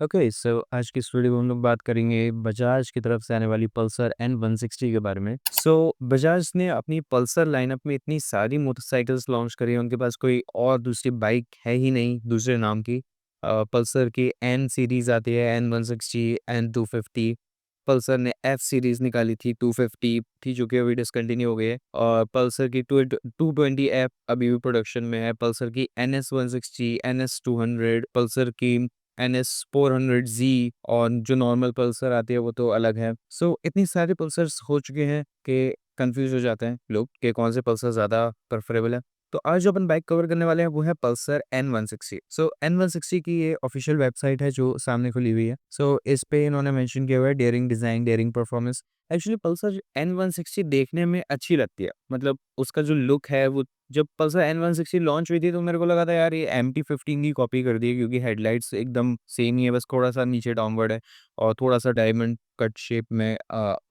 Okay, सो आज की इस वीडियो में हम लोग बात करेंगे बजाज की तरफ से आने वाली पल्सर N160 के बारे में। बजाज ने अपनी पल्सर लाइनअप में इतनी सारी मोटरसाइकिल्स लॉन्च करी हैं, उनके पास कोई और दूसरी बाइक है ही नहीं दूसरे नाम की। पल्सर की एन सीरीज़ आती है, N160, N250। पल्सर ने एफ सीरीज़ निकाली थी, 250 थी, जो कि अभी डिसकंटिन्यू हो गई है। और पल्सर की 220 एफ अभी भी प्रोडक्शन में है। पल्सर की NS160, NS200, पल्सर की NS400Z, और जो नॉर्मल पल्सर आती है वो तो अलग है। इतनी सारी पल्सर्स हो चुके हैं कि कंफ्यूज हो जाते हैं लोग कि कौन से पल्सर ज़्यादा प्रेफरेबल है। तो आज जो अपन बाइक कवर करने वाले हैं वो है पल्सर N160। N160 की ये ऑफिशियल वेबसाइट है जो सामने खुली हुई है। इस पे इन्होंने मेंशन किया हुआ है daring design, daring performance. Actually Pulsar N160 देखने में अच्छी लगती है, मतलब उसका जो लुक है वो, जब पल्सर N160 लॉन्च हुई थी तो मेरे को लगा था यार ये MT-15 की कॉपी कर दी है, क्योंकि हेडलाइट्स एकदम सेम ही है, बस थोड़ा-सा नीचे डाउनवर्ड है और थोड़ा-सा डायमंड कट शेप में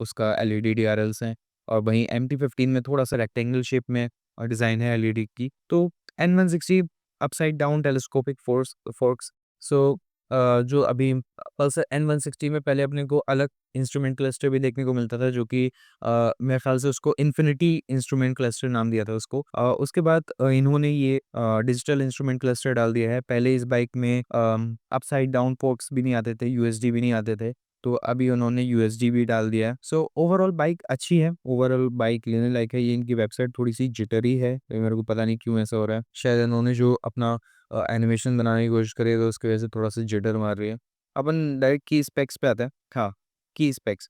उसका एलईडी डीआरएल्स हैं, और वहीं MT-15 में थोड़ा-सा रेक्टेंगल शेप में डिज़ाइन है एलईडी की। तो N160 upside down telescopic forks. So जो अभी पल्सर N160 में पहले अपने को अलग इंस्ट्रूमेंट क्लस्टर भी देखने को मिलता था, जो कि मेरे ख्याल से उसको इन्फिनिटी इंस्ट्रूमेंट क्लस्टर नाम दिया था उसको। उसके बाद इन्होंने ये डिजिटल इंस्ट्रूमेंट क्लस्टर डाल दिया है। पहले इस बाइक में अपसाइड डाउन पोर्ट्स भी नहीं आते थे, यूएसडी भी नहीं आते थे, तो अभी उन्होंने यूएसडी भी डाल दिया है। ओवरऑल बाइक अच्छी है, ओवरऑल बाइक लेने लायक है। ये इनकी वेबसाइट थोड़ी सी जिटरी है, तो मेरे को पता नहीं क्यों ऐसा हो रहा है। शायद इन्होंने जो अपना एनिमेशन बनाने की कोशिश करी है तो उसकी वजह से थोड़ा सा जिटर मार रही है। अपन डायरेक्ट की स्पेक्स पे आते हैं। हाँ, की स्पेक्स।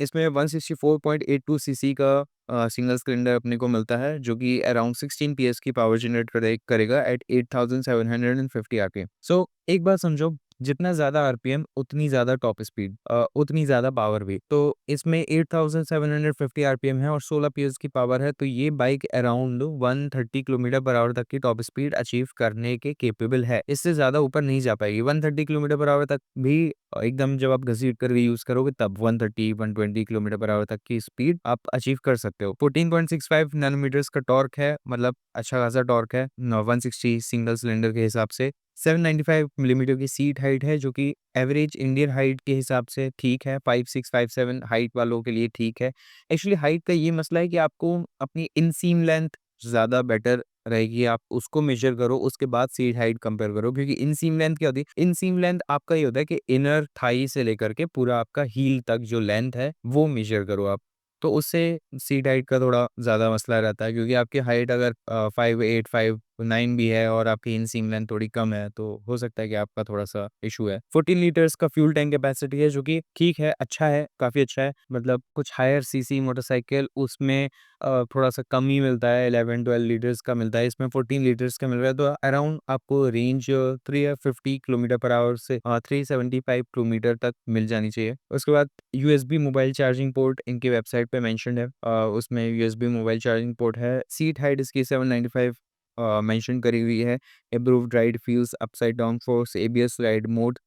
इसमें 164.82 सीसी का सिंगल सिलेंडर अपने को मिलता है, जो कि अराउंड 16 पीएस की पावर जनरेट करेगा एट 8750 आरपीएम। एक बात समझो, जितना ज़्यादा आरपीएम उतनी ज़्यादा टॉप स्पीड, उतनी ज़्यादा पावर भी। तो इसमें 8750 आरपीएम है और 16 पीएस की पावर है, तो ये bike around 130 kilometre per hour तक की टॉप स्पीड अचीव करने के केपेबल है। इससे ज़्यादा ऊपर नहीं जा पाएगी। 130 किलोमीटर पर आवर तक भी एकदम जब आप घसीट कर यूज़ करोगे तब 130, 120 किलोमीटर पर आवर तक की स्पीड आप अचीव कर सकते हो। 14.65 नैनोमीटर्स का टॉर्क है, मतलब अच्छा खासा टॉर्क है 160 सिंगल सिलेंडर के हिसाब से। 795 मिलीमीटर की सीट हाइट है, जो कि एवरेज इंडियन हाइट के हिसाब से ठीक है। 5'6", 5'7" हाइट वालों के लिए ठीक है। एक्चुअली हाइट का ये मसला है कि आपको अपनी इनसीम लेंथ ज़्यादा बेटर रहेगी, आप उसको मेजर करो, उसके बाद सीट हाइट कंपेयर करो, क्योंकि इनसीम लेंथ क्या होती है? इनसीम लेंथ आपका ये होता है कि इनर थाई से लेकर के पूरा आपका हील तक जो लेंथ है वो मेजर करो आप। तो उससे सीट हाइट का थोड़ा ज़्यादा मसला रहता है, क्योंकि आपकी हाइट अगर 5'8", 5'9" भी है और आपकी इनसीम लेंथ थोड़ी कम है, तो हो सकता है कि आपका थोड़ा-सा इश्यू है। 14 लीटर्स का फ्यूल टैंक कैपेसिटी है, जो कि ठीक है, अच्छा है, काफ़ी अच्छा है। मतलब कुछ हायर सीसी मोटरसाइकिल उसमें थोड़ा-सा कम ही मिलता है, 11-12 लीटर्स का मिलता है, इसमें 14 लीटर्स का मिल रहा है, तो अराउंड आपको रेंज 350 किलोमीटर पर आवर से 375 किलोमीटर तक मिल जानी चाहिए। उसके बाद यूएसबी मोबाइल चार्जिंग पोर्ट इनकी वेबसाइट पे मेंशन्ड है। उसमें यूएसबी मोबाइल चार्जिंग पोर्ट है। सीट हाइट इसकी 795 मेंशन करी हुई है। Improved ride feels, upside down force, ABS ride mode.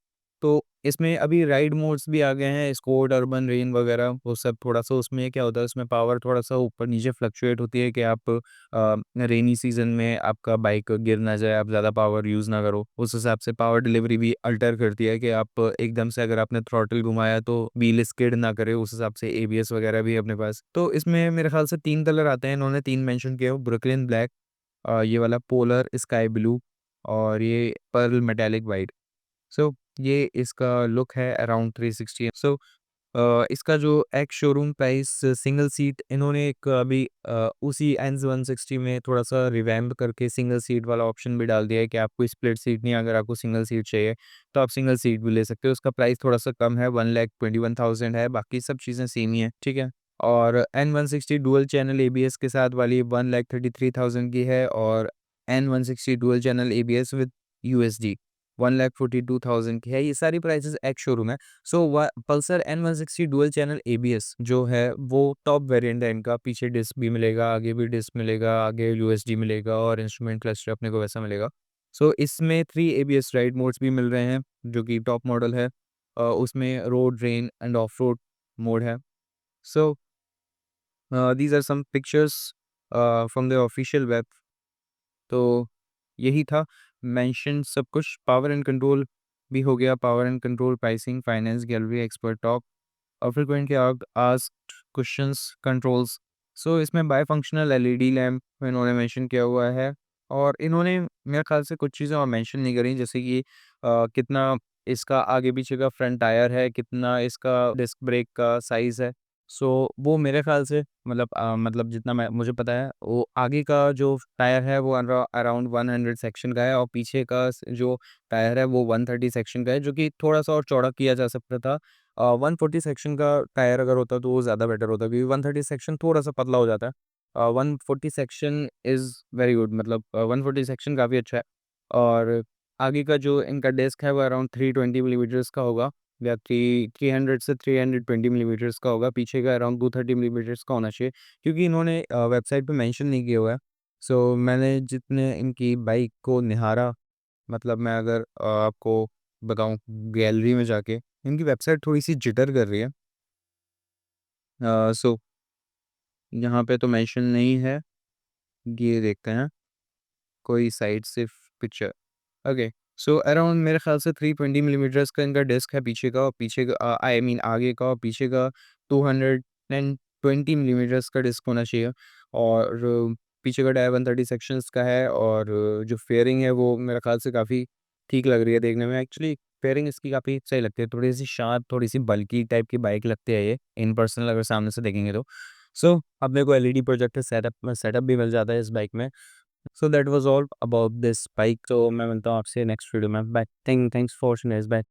तो इसमें अभी राइड मोड्स भी आ गए हैं, स्पोर्ट, अर्बन, रेन वगैरह, वो सब थोड़ा-सा उसमें क्या होता है, उसमें पावर थोड़ा-सा ऊपर-नीचे फ्लक्चुएट होती है कि आप रेनी सीज़न में आपका बाइक गिर ना जाए, आप ज़्यादा पावर यूज़ ना करो। उस हिसाब से पावर डिलीवरी भी अल्टर करती है कि आप एकदम से अगर आपने थ्रॉटल घुमाया तो व्हील स्किड ना करे, उस हिसाब से एबीएस वगैरह भी है अपने पास। तो इसमें मेरे ख़्याल से 3 कलर आते हैं, इन्होंने 3 मेंशन किए हो, ब्रुकलिन ब्लैक, ये वाला पोलर स्काई ब्लू, और ये पर्ल मेटालिक व्हाइट। ये इसका लुक है अराउंड 360 है। इसका जो ex showroom price single seat इन्होंने एक अभी उसी एन्स 160 में थोड़ा-सा रिवैम्प करके सिंगल सीट वाला ऑप्शन भी डाल दिया है कि आपको स्प्लिट सीट नहीं, अगर आपको सिंगल सीट चाहिए, तो आप सिंगल सीट भी ले सकते हो। उसका प्राइस थोड़ा-सा कम है, 1,21,000 है, बाकी सब चीज़ें सेम ही हैं, ठीक है? और N160 डुअल चैनल एबीएस के साथ वाली 1,33,000 की है, और N160 dual channel ABS with USD 1,42,000 की है। ये सारी प्राइसेज़ एक्स शोरूम है। Pulsar N160 dual channel ABS जो है वो टॉप वेरिएंट है इनका। पीछे डिस्क भी मिलेगा, आगे भी डिस्क मिलेगा, आगे यूएसडी मिलेगा और इंस्ट्रूमेंट क्लस्टर अपने को वैसा मिलेगा। इसमें 3 एबीएस राइड मोड्स भी मिल रहे हैं, जो कि टॉप मॉडल है। उसमें road, rain and off road mode है। So these are some pictures from the official web. तो यही था मेंशन सब कुछ। पावर एंड कंट्रोल भी हो गया, power and control, pricing, finance, gallery, expert talk और फ्रीक्वेंटली आस्क्ड क्वेश्चंस, कंट्रोल्स। सो इसमें बाई फंक्शनल एलईडी लैंप इन्होंने मेंशन किया हुआ है और इन्होंने मेरे ख्याल से कुछ चीज़ें और मेंशन नहीं करी, जैसे कि कितना इसका आगे पीछे का फ्रंट टायर है, कितना इसका डिस्क ब्रेक का साइज़ है। सो वो मेरे ख्याल से मतलब जितना मैं मुझे पता है, वो आगे का जो टायर है वो अराउंड 100 सेक्शन का है और पीछे का जो टायर है वो 130 सेक्शन का है, जो कि थोड़ा सा और चौड़ा किया जा सकता था। 140 सेक्शन का टायर अगर होता तो वो ज़्यादा बेटर होता, क्योंकि 130 सेक्शन थोड़ा-सा पतला हो जाता है। 140 सेक्शन इज़ वेरी गुड, मतलब 140 सेक्शन काफ़ी अच्छा है। और आगे का जो इनका डिस्क है वो अराउंड 320 मिलीमीटर्स का होगा या 300 से 320 मिलीमीटर्स का होगा। पीछे का अराउंड 230 मिलीमीटर्स का होना चाहिए, क्योंकि इन्होंने वेबसाइट पे मेंशन नहीं किया हुआ है। सो मैंने जितने इनकी बाइक को निहारा, मतलब मैं अगर आपको बताऊँ गैलरी में जाके, इनकी वेबसाइट थोड़ी-सी जिटर कर रही है। सो यहाँ पे तो मेंशन नहीं है, ये देखते हैं, कोई साइड सिर्फ पिक्चर। ओके, सो अराउंड मेरे ख़्याल से 320 मिलीमीटर्स का इनका डिस्क है पीछे का, और पीछे का आई मीन आगे का और पीछे का 220 मिलीमीटर्स का डिस्क होना चाहिए। और पीछे का टायर 130 सेक्शंस का है और जो फेयरिंग है वो मेरे ख़्याल से काफ़ी ठीक लग रही है देखने में। एक्चुअली फेयरिंग इसकी काफ़ी सही लगती है, थोड़ी-सी शार्प, थोड़ी-सी बल्की टाइप की बाइक लगती है ये, इन पर्सन अगर सामने से देखेंगे तो। सो अब मेरे को एलईडी प्रोजेक्टर सेटअप सेटअप भी मिल जाता है इस बाइक में। So that was all about this bike. तो मैं मिलता हूँ आपसे नेक्स्ट वीडियो में। Bye. Thanks for watching guys, bye.